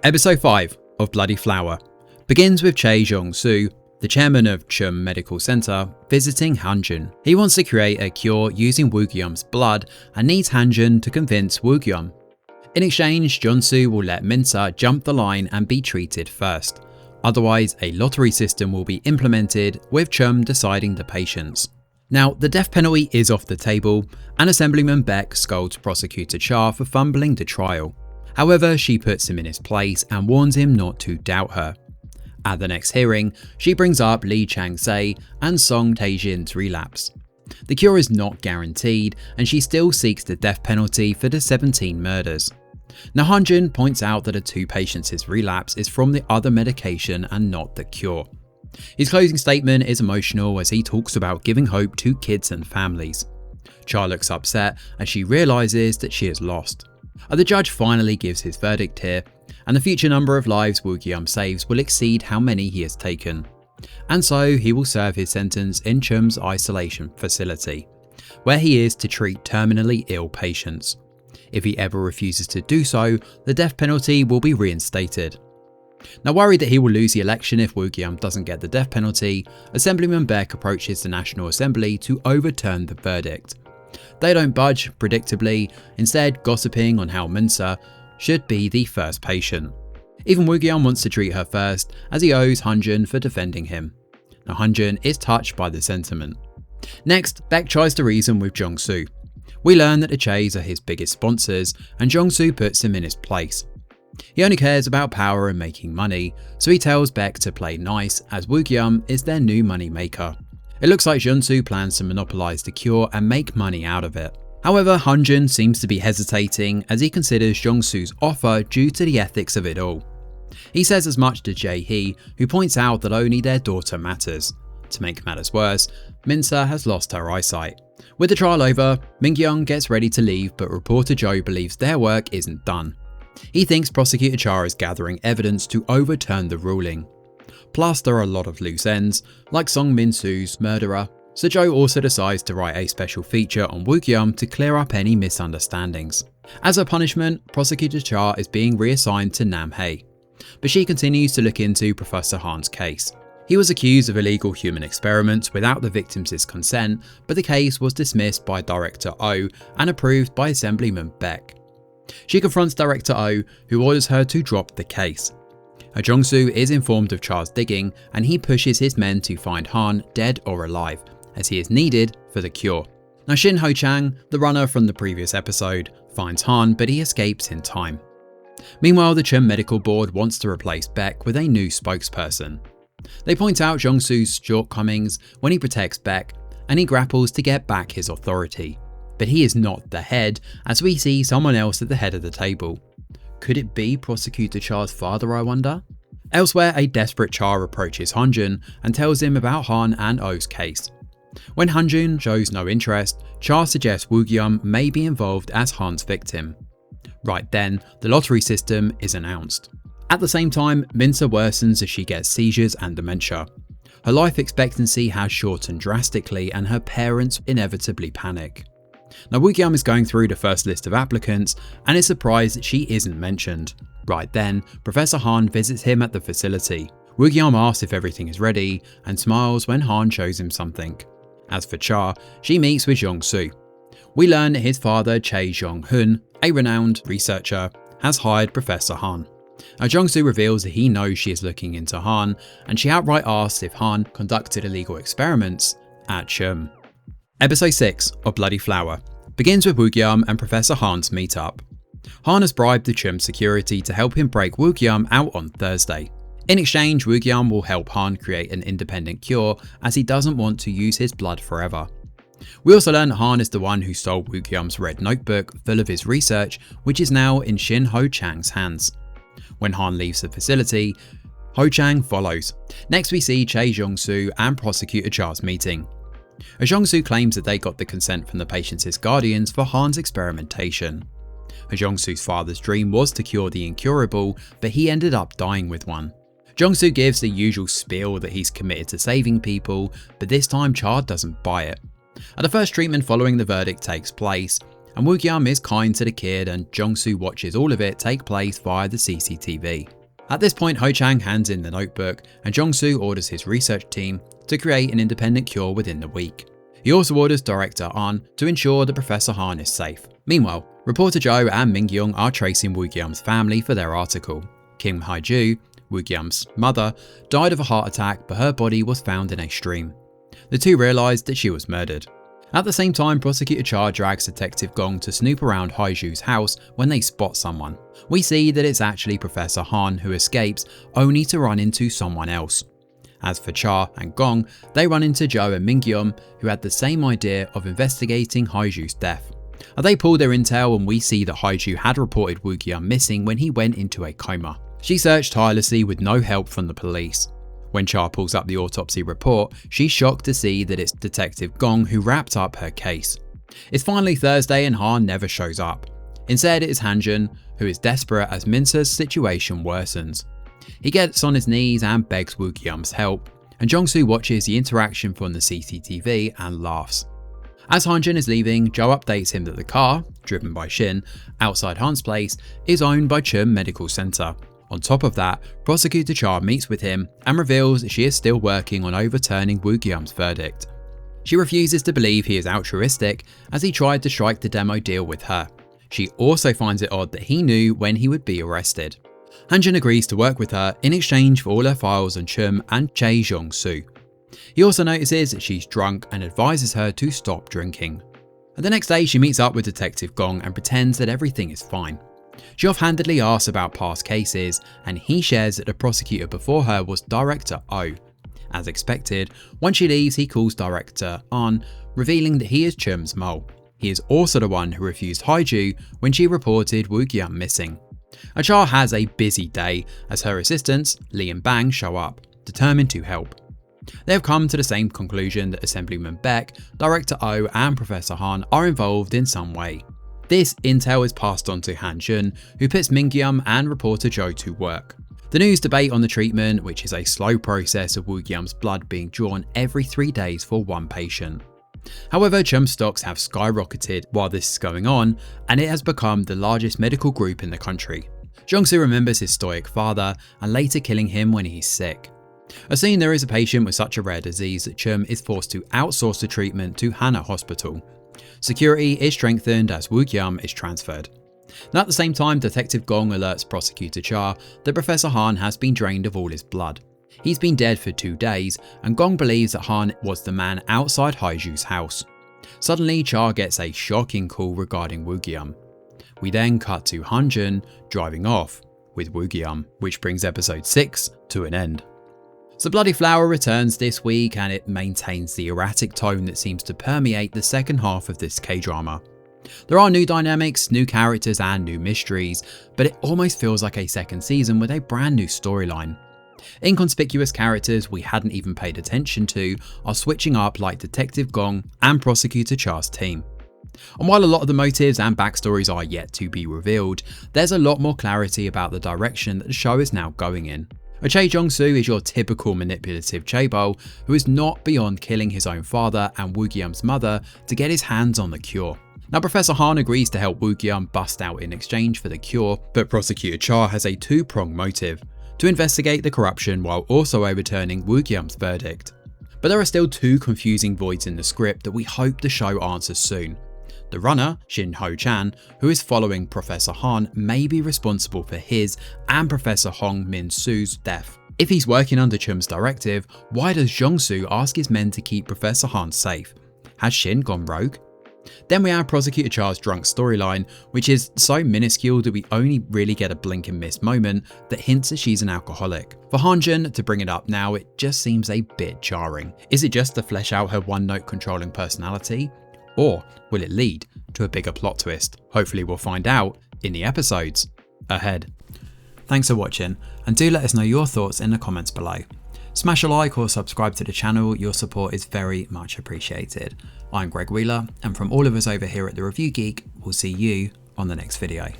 Episode 5 of Bloody Flower begins with Chae Jeong-Su, the chairman of Cheum Medical Center, visiting Han-jun. He wants to create a cure using Woo-gyeom's blood and needs Han-jun to convince Woo-gyeom. In exchange, Jeong-Su will let Minsa jump the line and be treated first. Otherwise, a lottery system will be implemented, with Cheum deciding the patients. Now, the death penalty is off the table, and Assemblyman Baek scolds Prosecutor Cha for fumbling the trial. However, she puts him in his place and warns him not to doubt her. At the next hearing, she brings up Lee Chang-se and Song Tae-jin's relapse. The cure is not guaranteed, and she still seeks the death penalty for the 17 murders. Now, Han-jun points out that the two patients' relapse is from the other medication and not the cure. His closing statement is emotional as he talks about giving hope to kids and families. Cha looks upset as she realizes that she is lost. The judge finally gives his verdict here, and the future number of lives Woo-gyeom saves will exceed how many he has taken. And so he will serve his sentence in Cheum's isolation facility, where he is to treat terminally ill patients. If he ever refuses to do so, the death penalty will be reinstated. Now, worried that he will lose the election if Woo-gyeom doesn't get the death penalty, Assemblyman Baek approaches the National Assembly to overturn the verdict. They don't budge, predictably, instead gossiping on how Minsa should be the first patient. Even Woo-gyeom wants to treat her first, as he owes Han-jun for defending him. Now, Han-jun is touched by the sentiment. Next, Baek tries to reason with Jeong-Su. We learn that the Chaes are his biggest sponsors, and Jeong-Su puts him in his place. He only cares about power and making money, so he tells Baek to play nice, as Woo-gyeom is their new money maker. It looks like Jeong-Su plans to monopolize the cure and make money out of it. However, Han-jun seems to be hesitating as he considers Jeong-Su's offer due to the ethics of it all. He says as much to Jae-hee, who points out that only their daughter matters. To make matters worse, Minsa has lost her eyesight. With the trial over, Min-kyung gets ready to leave, but reporter Jo believes their work isn't done. He thinks Prosecutor Cha is gathering evidence to overturn the ruling. Plus, there are a lot of loose ends, like Song Min-soo's murderer, so Jo also decides to write a special feature on Woo-gyeom to clear up any misunderstandings. As a punishment, Prosecutor Cha is being reassigned to Nam-hae, but she continues to look into Professor Han's case. He was accused of illegal human experiments without the victims' consent, but the case was dismissed by Director Oh and approved by Assemblyman Baek. She confronts Director Oh, who orders her to drop the case. Jeong-Su is informed of Cha's digging, and he pushes his men to find Han dead or alive, as he is needed for the cure. Now, Shin Ho-chang, the runner from the previous episode, finds Han, but he escapes in time. Meanwhile, the Cheum Medical Board wants to replace Baek with a new spokesperson. They point out Jeong-Su's shortcomings when he protects Baek, and he grapples to get back his authority. But he is not the head, as we see someone else at the head of the table. Could it be Prosecutor Cha's father, I wonder? Elsewhere, a desperate Cha approaches Han-jun and tells him about Han and Oh's case. When Han-jun shows no interest, Cha suggests Woo-gyeom may be involved as Han's victim. Right then, the lottery system is announced. At the same time, Minsa worsens as she gets seizures and dementia. Her life expectancy has shortened drastically, and her parents inevitably panic. Now, Woo-gyeom is going through the first list of applicants and is surprised that she isn't mentioned. Right then, Professor Han visits him at the facility. Woo-gyeom asks if everything is ready and smiles when Han shows him something. As for Cha, she meets with Jeong-Su. We learn that his father, Chae Jeong-Hun, a renowned researcher, has hired Professor Han. Now, Jeong-Su reveals that he knows she is looking into Han, and she outright asks if Han conducted illegal experiments at Cheum. Episode 6 of Bloody Flower begins with Woo-gyeom and Professor Han's meetup. Han has bribed the Cheum security to help him break Woo-gyeom out on Thursday. In exchange, Woo-gyeom will help Han create an independent cure, as he doesn't want to use his blood forever. We also learn that Han is the one who stole Woo-gyeom's red notebook full of his research, which is now in Shin Ho-chang's hands. When Han leaves the facility, Ho-chang follows. Next, we see Chae Jeong-Su and Prosecutor Cha's meeting. Jeong-Su claims that they got the consent from the patients' guardians for Han's experimentation. Jeong-Su's father's dream was to cure the incurable, but he ended up dying with one. Jeong-Su gives the usual spiel that he's committed to saving people, but this time Cha doesn't buy it. The first treatment following the verdict takes place, and Woo-gyeom is kind to the kid and Jeong-Su watches all of it take place via the CCTV. At this point, Ho-chang hands in the notebook and Jeong-Su orders his research team to create an independent cure within the week. He also orders director Ahn to ensure that Professor Han is safe. Meanwhile, reporter Jo and Min-kyung are tracing Woo-gyeom's family for their article. Kim Hae-ju, Woo-gyeom's mother, died of a heart attack, but her body was found in a stream. The two realised that she was murdered. At the same time, Prosecutor Cha drags Detective Gong to snoop around Hae-ju's house when they spot someone. We see that it's actually Professor Han who escapes, only to run into someone else. As for Cha and Gong, they run into Jo and Min-kyung, who had the same idea of investigating Hae-ju's death. They pull their intel and we see that Hae-ju had reported Woo-gyeom missing when he went into a coma. She searched tirelessly with no help from the police. When Cha pulls up the autopsy report, she's shocked to see that it's Detective Gong who wrapped up her case. It's finally Thursday and Han never shows up. Instead, it is Han-jun, who is desperate as Min-se's situation worsens. He gets on his knees and begs Woo-gyeom's help, and Jeong-Su watches the interaction from the CCTV and laughs. As Han-jun is leaving, Jo updates him that the car, driven by Shin, outside Han's place, is owned by Cheum Medical Center. On top of that, Prosecutor Cha meets with him and reveals that she is still working on overturning Woo-gyeom's verdict. She refuses to believe he is altruistic as he tried to strike the demo deal with her. She also finds it odd that he knew when he would be arrested. Han-jun agrees to work with her in exchange for all her files on Cheum and Chae Jeong-Su. He also notices that she's drunk and advises her to stop drinking. The next day, she meets up with Detective Gong and pretends that everything is fine. She offhandedly asks about past cases, and he shares that the prosecutor before her was Director Oh. As expected, once she leaves, he calls Director Ahn, revealing that he is Cheum's mole. He is also the one who refused Hae-ju when she reported Woo-gyeom missing. Cha has a busy day as her assistants, Lee and Bang, show up, determined to help. They have come to the same conclusion that Assemblyman Beck, Director Oh and Professor Han are involved in some way. This intel is passed on to Han-jun, who puts Min-kyung and reporter Jo to work. The news debate on the treatment, which is a slow process of Woo-gyeom's blood being drawn every 3 days for one patient. However, Cheum stocks have skyrocketed while this is going on, and it has become the largest medical group in the country. Jeong-Su remembers his stoic father and later killing him when he's sick. As seen, there is a patient with such a rare disease that Cheum is forced to outsource the treatment to Hana Hospital. Security is strengthened as Woo-gyeom is transferred. And at the same time, Detective Gong alerts Prosecutor Cha that Professor Han has been drained of all his blood. He's been dead for 2 days, and Gong believes that Han was the man outside Hae-ju's house. Suddenly, Cha gets a shocking call regarding Woo-gyeom. We then cut to Han-jun driving off with Woo-gyeom, which brings episode 6 to an end. So Bloody Flower returns this week, and it maintains the erratic tone that seems to permeate the second half of this K-drama. There are new dynamics, new characters and new mysteries, but it almost feels like a second season with a brand new storyline. Inconspicuous characters we hadn't even paid attention to are switching up, like Detective Gong and Prosecutor Cha's team. And while a lot of the motives and backstories are yet to be revealed, there's a lot more clarity about the direction that the show is now going in. Chae Jeong-Su is your typical manipulative chaebol who is not beyond killing his own father and Woo-gyeom's mother to get his hands on the cure. Now, Professor Han agrees to help Woo-gyeom bust out in exchange for the cure, but Prosecutor Cha has a two-pronged motive: to investigate the corruption while also overturning Woo-gyeom's verdict. But there are still 2 confusing voids in the script that we hope the show answers soon. The runner, Shin Ho-chan, who is following Professor Han, may be responsible for his and Professor Hong Min-soo's death. If he's working under Cheum's directive, why does Jeong-Su ask his men to keep Professor Han safe? Has Shin gone rogue? Then we have Prosecutor Cha's drunk storyline, which is so minuscule that we only really get a blink and miss moment that hints that she's an alcoholic. For Han-jun to bring it up now, it just seems a bit jarring. Is it just to flesh out her one-note controlling personality? Or will it lead to a bigger plot twist? Hopefully we'll find out in the episodes ahead. Thanks for watching, and do let us know your thoughts in the comments below. Smash a like or subscribe to the channel, your support is very much appreciated. I'm Greg Wheeler, and from all of us over here at The Review Geek, we'll see you on the next video.